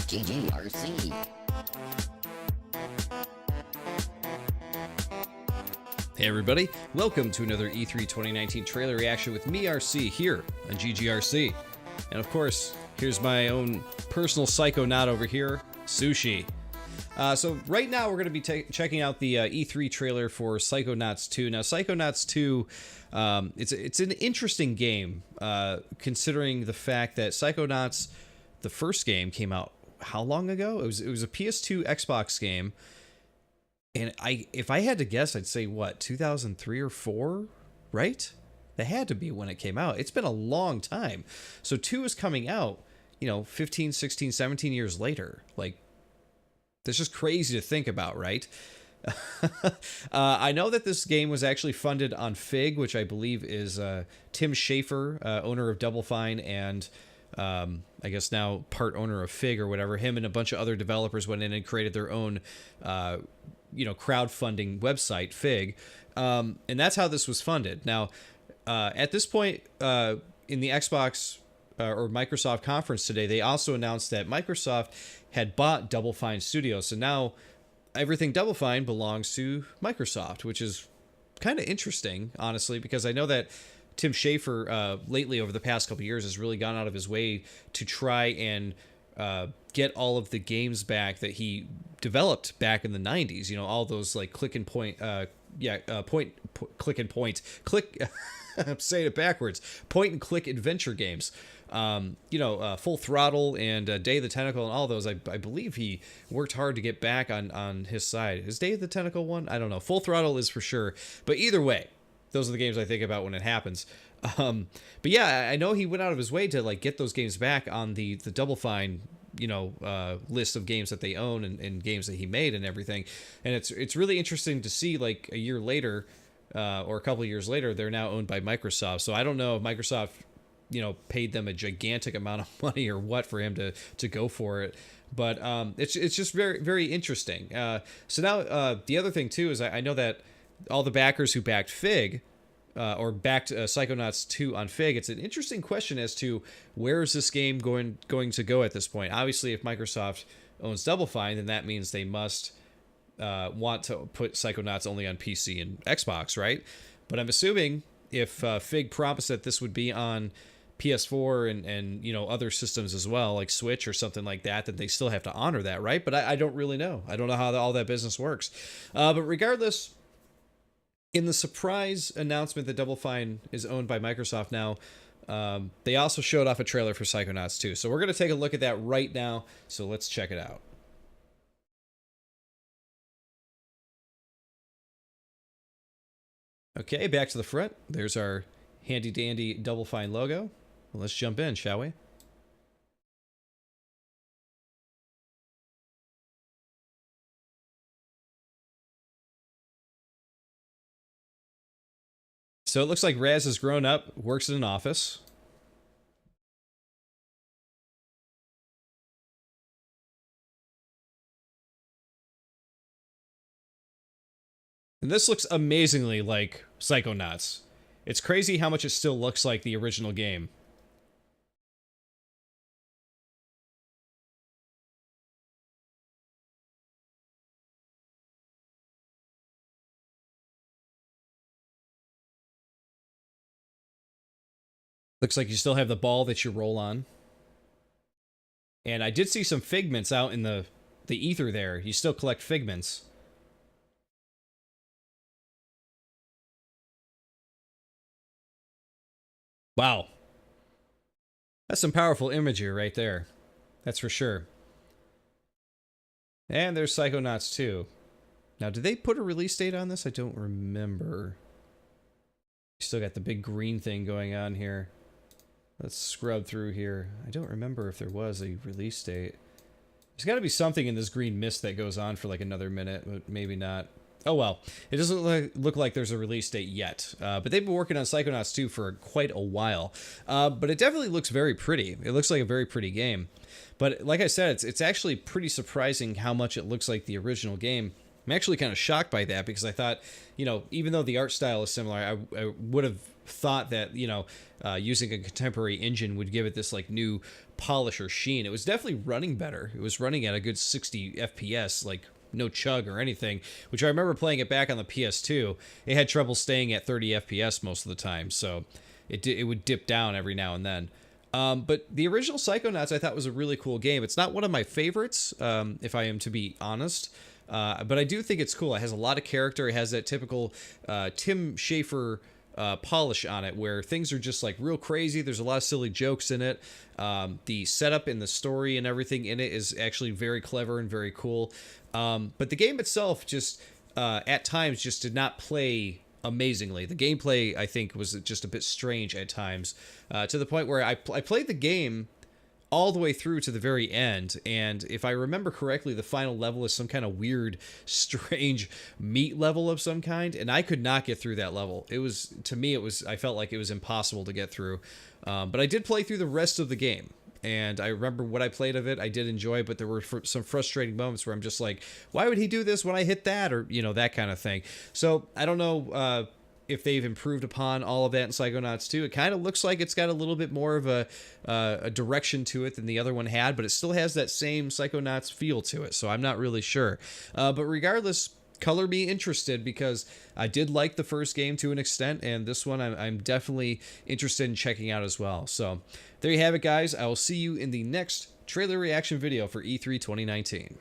GGRC. Hey everybody, welcome to another E3 2019 trailer reaction with me, RC, here on GGRC. And of course, here's my own personal psychonaut over here, Sushi. So right now we're going to be checking out the E3 trailer for Psychonauts 2. Now Psychonauts 2, it's an interesting game, considering the fact that Psychonauts, the first game, came out how long ago? It was a PS2 Xbox game. And if I had to guess, I'd say, what, 2003 or 4, right? That had to be when it came out. It's been a long time. So 2 is coming out, 15, 16, 17 years later. Like, that's just crazy to think about, right? I know that this game was actually funded on Fig, which I believe is Tim Schafer, owner of Double Fine, and I guess now part owner of Fig or whatever. Him and a bunch of other developers went in and created their own crowdfunding website, Fig, and that's how this was funded. Now, at this point in the Xbox or Microsoft conference today, they also announced that Microsoft had bought Double Fine Studios, so now everything Double Fine belongs to Microsoft, which is kind of interesting, honestly, because I know that Tim Schafer lately, over the past couple of years, has really gone out of his way to try and get all of the games back that he developed back in the 90s. All those like click and point, click and point, I'm saying it backwards, point and click adventure games. Full Throttle and Day of the Tentacle and all those. I believe he worked hard to get back on his side. Is Day of the Tentacle one? I don't know. Full Throttle is for sure. But either way, those are the games I think about when it happens. But yeah, I know he went out of his way to like get those games back on the Double Fine, list of games that they own and games that he made and everything. And it's really interesting to see, like, a year later, or a couple of years later, they're now owned by Microsoft. So I don't know if Microsoft, paid them a gigantic amount of money or what for him to go for it. But it's just very, very interesting. So now the other thing too is I know that all the backers who backed Fig, or backed Psychonauts 2 on Fig, it's an interesting question as to where is this game going to go at this point. Obviously, if Microsoft owns Double Fine, then that means they must want to put Psychonauts only on PC and Xbox, right? But I'm assuming if Fig promised that this would be on PS4 and other systems as well, like Switch or something like that, then they still have to honor that, right? But I don't really know. I don't know how all that business works. But regardless, in the surprise announcement that Double Fine is owned by Microsoft now, they also showed off a trailer for Psychonauts 2. So we're going to take a look at that right now. So let's check it out. Okay, back to the front. There's our handy dandy Double Fine logo. Well, let's jump in, shall we? So it looks like Raz has grown up, works in an office. And this looks amazingly like Psychonauts. It's crazy how much it still looks like the original game. Looks like you still have the ball that you roll on. And I did see some figments out in the ether there. You still collect figments. Wow. That's some powerful imagery right there. That's for sure. And there's Psychonauts 2. Now, did they put a release date on this? I don't remember. Still got the big green thing going on here. Let's scrub through here. I don't remember if there was a release date. There's got to be something in this green mist that goes on for like another minute, but maybe not. Oh well, it doesn't look like there's a release date yet, but they've been working on Psychonauts 2 for quite a while. But it definitely looks very pretty. It looks like a very pretty game. But like I said, it's actually pretty surprising how much it looks like the original game. I'm actually kind of shocked by that because I thought, you know, even though the art style is similar, I would have thought that, using a contemporary engine would give it this like new polish or sheen. It was definitely running better. It was running at a good 60 FPS, like no chug or anything, which I remember playing it back on the PS2. It had trouble staying at 30 FPS most of the time, so it would dip down every now and then. But the original Psychonauts I thought was a really cool game. It's not one of my favorites, if I am to be honest, but I do think it's cool. It has a lot of character. It has that typical Tim Schafer polish on it, where things are just like real crazy. There's a lot of silly jokes in it. The setup and the story and everything in it is actually very clever and very cool. But the game itself just at times just did not play amazingly. The gameplay, I think, was just a bit strange at times, to the point where I played the game all the way through to the very end, and if I remember correctly, the final level is some kind of weird, strange meat level of some kind, and I could not get through that level. It was, to me, I felt like it was impossible to get through. But I did play through the rest of the game, and I remember what I played of it. I did enjoy it, but there were some frustrating moments where I'm just like, why would he do this when I hit that, or that kind of thing. So I don't know if they've improved upon all of that in Psychonauts 2. It kind of looks like it's got a little bit more of a direction to it than the other one had, but it still has that same Psychonauts feel to it, so I'm not really sure. But regardless, color me interested, because I did like the first game to an extent, and this one I'm definitely interested in checking out as well. So there you have it, guys. I will see you in the next trailer reaction video for E3 2019.